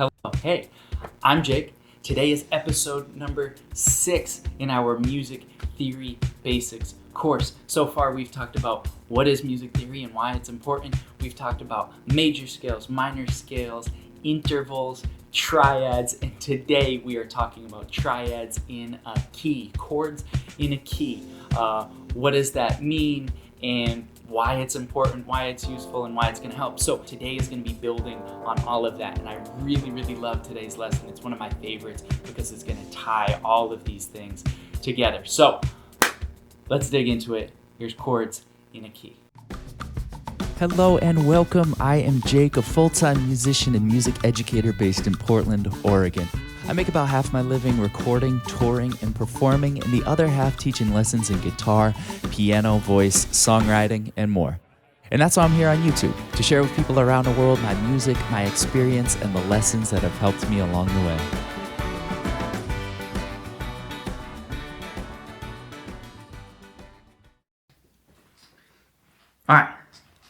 Hello, hey, I'm Jake. Today is episode number 6 in our Music Theory Basics course. So far we've talked about what is music theory and why it's important. We've talked about major scales, minor scales, intervals, triads, and today we are talking about triads in a key, chords in a key. What does that mean, and why it's important, why it's useful, and why it's going to help. So today is going to be building on all of that, and I really love today's lesson. It's one of my favorites because it's going to tie all of these things together. So let's dig into it. Here's chords in a key. Hello and welcome. I am Jake, a full-time musician and music educator based in Portland, Oregon. I make about half my living recording, touring, and performing, and the other half teaching lessons in guitar, piano, voice, songwriting, and more. And that's why I'm here on YouTube, to share with people around the world my music, my experience, and the lessons that have helped me along the way. All right,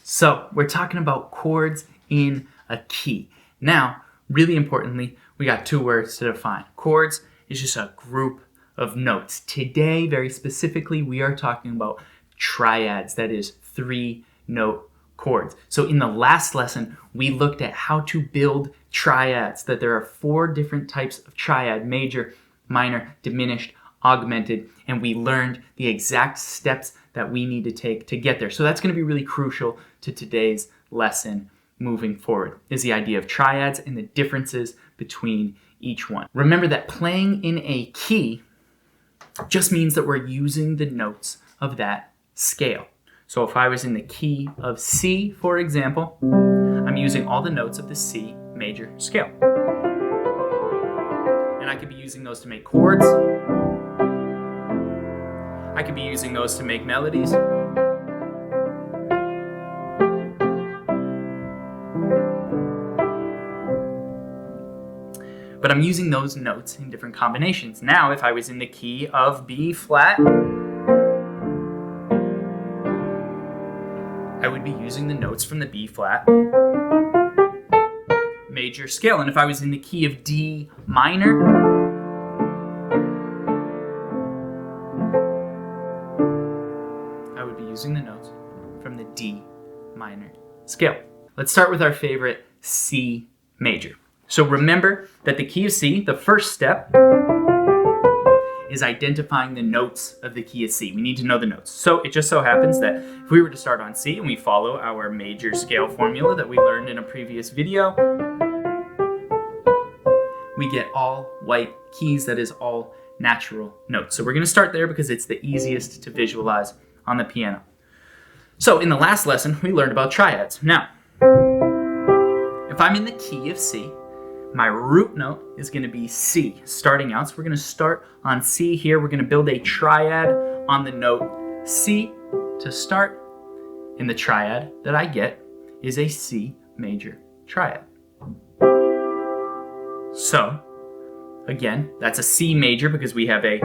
so we're talking about chords in a key. Now, really importantly, we got 2 words to define. Chords is just a group of notes. Today, very specifically, we are talking about triads, that is 3-note chords. So in the last lesson, we looked at how to build triads, that there are 4 different types of triad: major, minor, diminished, augmented, and we learned the exact steps that we need to take to get there. So that's going to be really crucial to today's lesson moving forward, is the idea of triads and the differences between each one. Remember that playing in a key just means that we're using the notes of that scale. So if I was in the key of C, for example, I'm using all the notes of the C major scale. And I could be using those to make chords. I could be using those to make melodies. But I'm using those notes in different combinations. Now, if I was in the key of B flat, I would be using the notes from the B flat major scale. And if I was in the key of D minor, I would be using the notes from the D minor scale. Let's start with our favorite, C major. So remember that the key of C, the first step, is identifying the notes of the key of C. We need to know the notes. So it just so happens that if we were to start on C and we follow our major scale formula that we learned in a previous video, we get all white keys, that is all natural notes. So we're going to start there because it's the easiest to visualize on the piano. So in the last lesson, we learned about triads. Now, if I'm in the key of C, my root note is going to be C, starting out. So we're going to start on C here. We're going to build a triad on the note C to start. And the triad that I get is a C major triad. So, again, that's a C major because we have a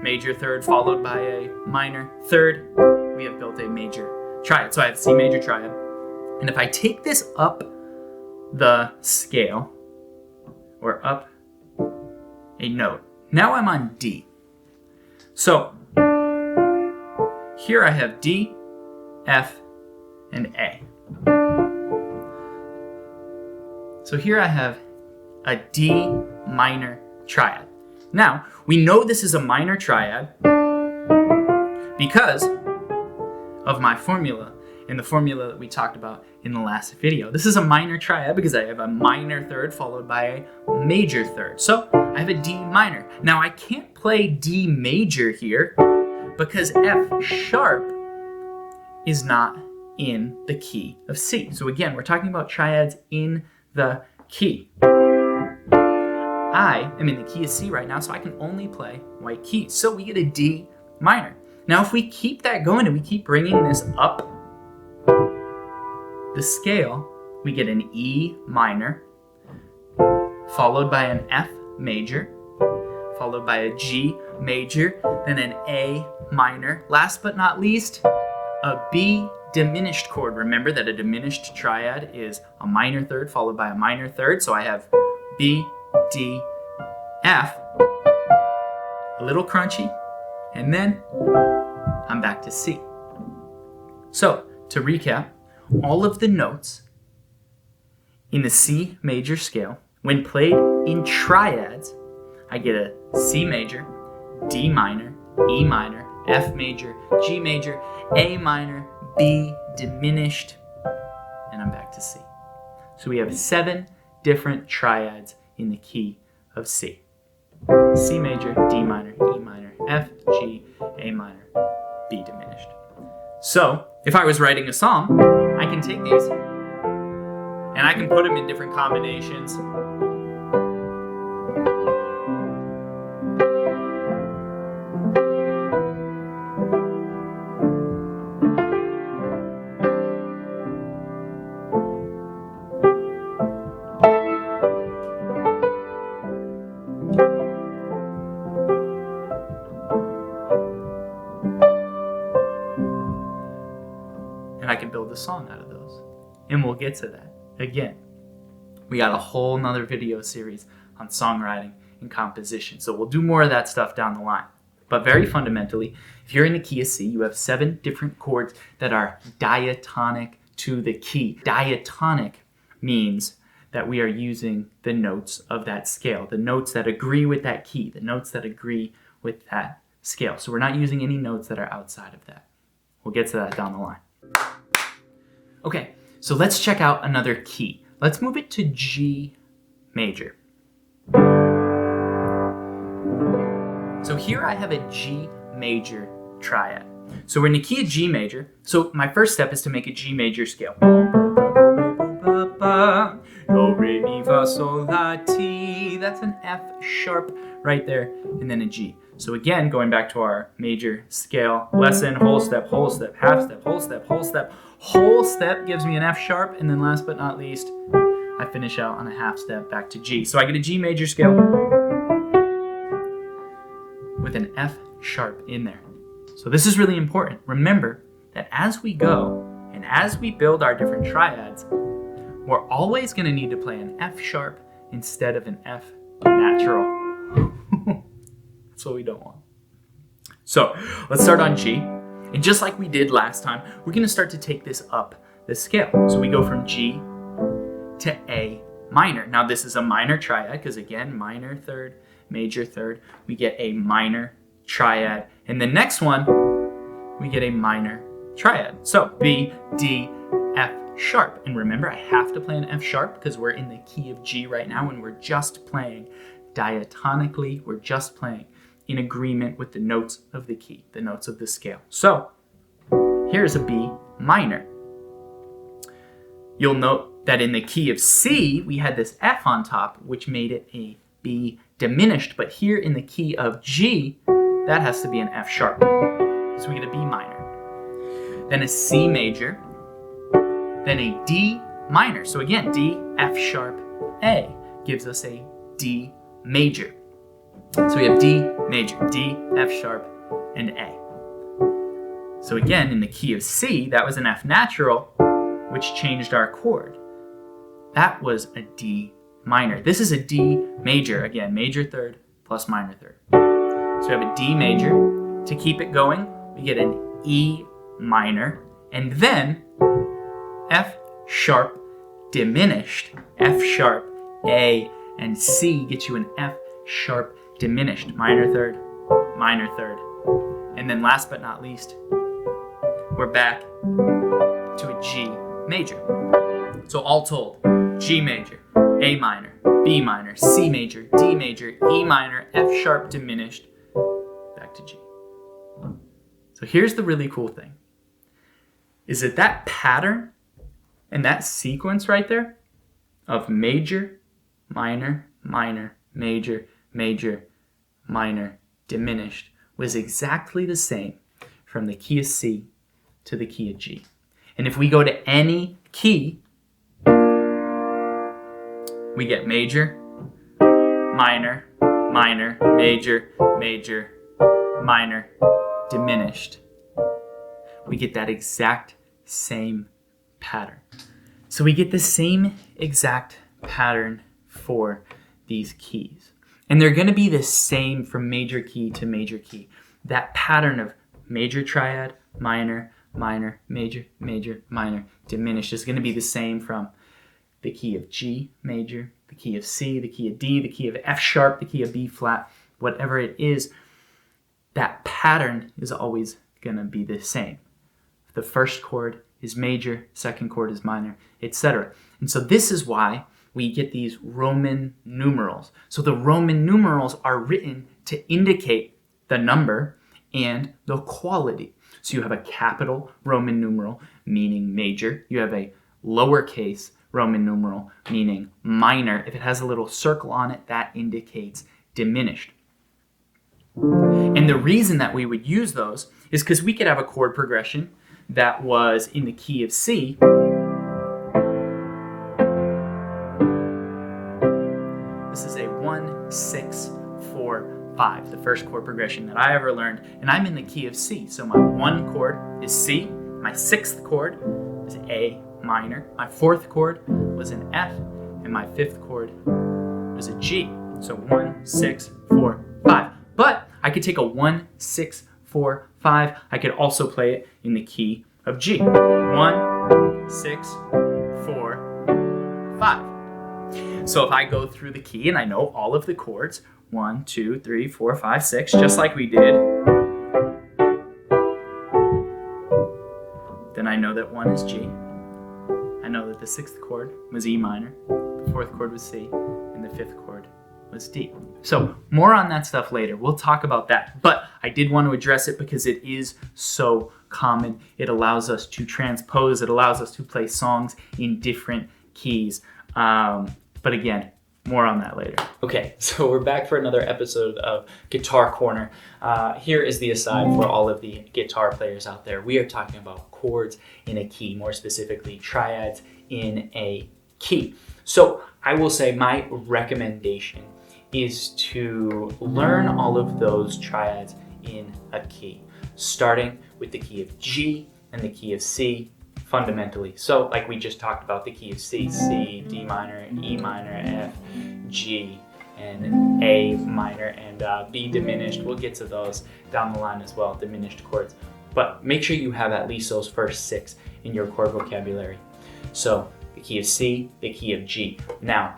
major third followed by a minor third. We have built a major triad. So I have C major triad. And if I take this up the scale, or up a note, now I'm on D. So here I have D, F, and A. So here I have a D minor triad. Now, we know this is a minor triad because of my formula, and the formula that we talked about in the last video. This is a minor triad because I have a minor third followed by a major third. So I have a D minor. Now I can't play D major here because F sharp is not in the key of C. So again, we're talking about triads in the key. I am in the key of C right now, so I can only play white keys. So we get a D minor. Now if we keep that going and we keep bringing this up the scale, we get an E minor, followed by an F major, followed by a G major, then an A minor. Last but not least, a B diminished chord. Remember that a diminished triad is a minor third followed by a minor third. So I have B, D, F, a little crunchy, and then I'm back to C. So to recap, all of the notes in the C major scale, when played in triads, I get a C major, D minor, E minor, F major, G major, A minor, B diminished, and I'm back to C. So we have 7 different triads in the key of C. C major, D minor, E minor, F, G, A minor, B diminished. So if I was writing a song, I can take these and I can put them in different combinations. And I can build a song out of those. And we'll get to that. Again, we got a whole nother video series on songwriting and composition. So we'll do more of that stuff down the line. But very fundamentally, if you're in the key of C, you have 7 different chords that are diatonic to the key. Diatonic means that we are using the notes of that scale, the notes that agree with that key, the notes that agree with that scale. So we're not using any notes that are outside of that. We'll get to that down the line. Okay, so let's check out another key. Let's move it to G major. So here I have a G major triad. So we're in the key of G major. So my first step is to make a G major scale. Do, re, mi, fa, sol, la, ti. That's an F sharp right there, and then a G. So again, going back to our major scale lesson, whole step, half step, whole step, whole step. Whole step gives me an F sharp, and then last but not least, I finish out on a half step back to G. So I get a G major scale with an F sharp in there. So this is really important. Remember that as we go and as we build our different triads, we're always going to need to play an F sharp instead of an F natural. That's what we don't want. So let's start on G. And just like we did last time, we're going to start to take this up the scale. So we go from G to A minor. Now this is a minor triad because again, minor third, major third. We get a minor triad. And the next one, we get a minor triad. So B, D, F sharp. And remember, I have to play an F sharp because we're in the key of G right now and we're just playing diatonically. We're just playing in agreement with the notes of the key, the notes of the scale. So here's a B minor. You'll note that in the key of C, we had this F on top, which made it a B diminished. But here in the key of G, that has to be an F sharp. So we get a B minor. Then a C major, then a D minor. So again, D, F sharp, A gives us a D major. So we have D major, D, F sharp, and A. So again, in the key of C, that was an F natural, which changed our chord. That was a D minor. This is a D major, again, major third plus minor third. So we have a D major. To keep it going, we get an E minor, and then F sharp diminished, F sharp, A, and C gets you an F sharp diminished, minor third, and then last but not least, we're back to a G major. So all told, G major, A minor, B minor, C major, D major, E minor, F sharp diminished, back to G. So here's the really cool thing, is that pattern and that sequence right there of major, minor, minor, major, major, minor, diminished was exactly the same from the key of C to the key of G. And if we go to any key, we get major, minor, minor, major, major, minor, diminished. We get that exact same pattern. So we get the same exact pattern for these keys. And they're going to be the same from major key to major key. That pattern of major triad, minor, minor, major, major, minor, diminished is going to be the same from the key of G major, the key of C, the key of D, the key of F sharp, the key of B flat, whatever it is. That pattern is always going to be the same. The first chord is major, second chord is minor, etc. And so this is why we get these Roman numerals. So the Roman numerals are written to indicate the number and the quality. So you have a capital Roman numeral, meaning major. You have a lowercase Roman numeral, meaning minor. If it has a little circle on it, that indicates diminished. And the reason that we would use those is because we could have a chord progression that was in the key of C. This is a 1, 6, 4, 5, the first chord progression that I ever learned, and I'm in the key of C. So my 1 chord is C, my 6th chord is A minor, my 4th chord was an F, and my 5th chord was a G. So 1, 6, 4, 5. But I could take a 1, 6, 4, 5. I could also play it in the key of G. 1, 6, 4, 5. So if I go through the key and I know all of the chords, 1, 2, 3, 4, 5, 6, just like we did, then I know that 1 is G. I know that the 6th chord was E minor, the 4th chord was C, and the 5th chord was D. So more on that stuff later. We'll talk about that. But I did want to address it because it is so common. It allows us to transpose. It allows us to play songs in different keys. But again, more on that later. Okay, so we're back for another episode of Guitar Corner. Here is the aside for all of the guitar players out there. We are talking about chords in a key, more specifically triads in a key. So I will say my recommendation is to learn all of those triads in a key, starting with the key of G and the key of C fundamentally. So like we just talked about, the key of C, C, D minor, E minor, F, G, and A minor, and B diminished. We'll get to those down the line as well, diminished chords. But make sure you have at least those first 6 in your chord vocabulary. So the key of C, the key of G. Now,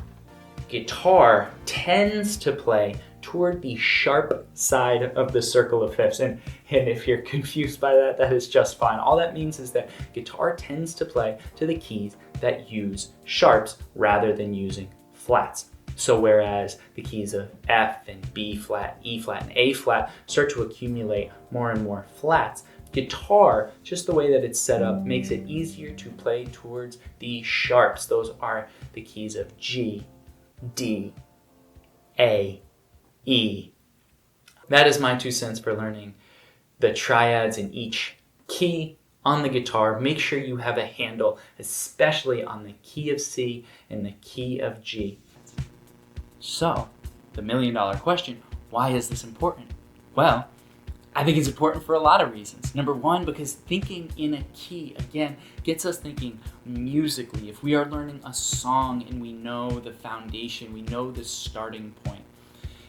guitar tends to play toward the sharp side of the circle of fifths. And if you're confused by that, that is just fine. All that means is that guitar tends to play to the keys that use sharps rather than using flats. So whereas the keys of F and B flat, E flat, and A flat start to accumulate more and more flats, guitar, just the way that it's set up, makes it easier to play towards the sharps. Those are the keys of G, D, A, E. That is my 2 cents for learning the triads in each key on the guitar. Make sure you have a handle, especially on the key of C and the key of G. So, the $1 million question, why is this important? Well, I think it's important for a lot of reasons. Number one, because thinking in a key, again, gets us thinking musically. If we are learning a song and we know the foundation, we know the starting point,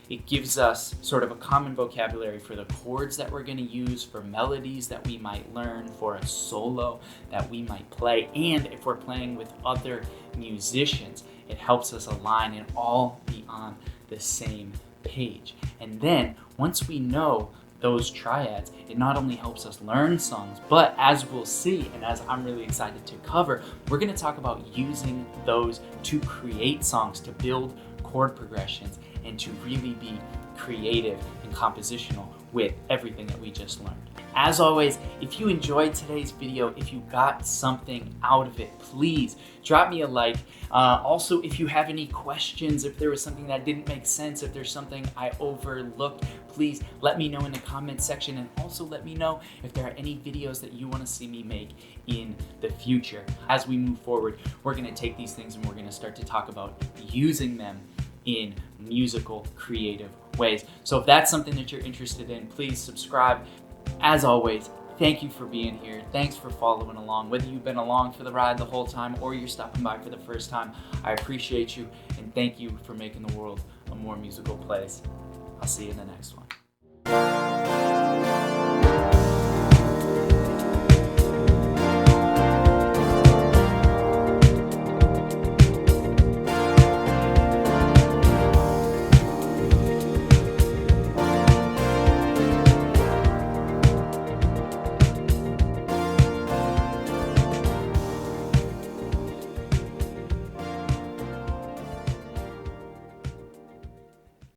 it gives us sort of a common vocabulary for the chords that we're going to use, for melodies that we might learn, for a solo that we might play, and if we're playing with other musicians, it helps us align and all be on the same page. And then, once we know those triads, it not only helps us learn songs, but as we'll see, and as I'm really excited to cover, we're going to talk about using those to create songs, to build chord progressions, and to really be creative and compositional with everything that we just learned. As always, if you enjoyed today's video, if you got something out of it, please drop me a like. Also, if you have any questions, if there was something that didn't make sense, if there's something I overlooked, please let me know in the comment section, and also let me know if there are any videos that you want to see me make in the future. As we move forward, we're going to take these things and we're going to start to talk about using them in musical, creative ways. So if that's something that you're interested in, please subscribe. As always, Thank you for being here. Thanks for following along. Whether you've been along for the ride the whole time or you're stopping by for the first time, I appreciate you and thank you for making the world a more musical place. I'll see you in the next one.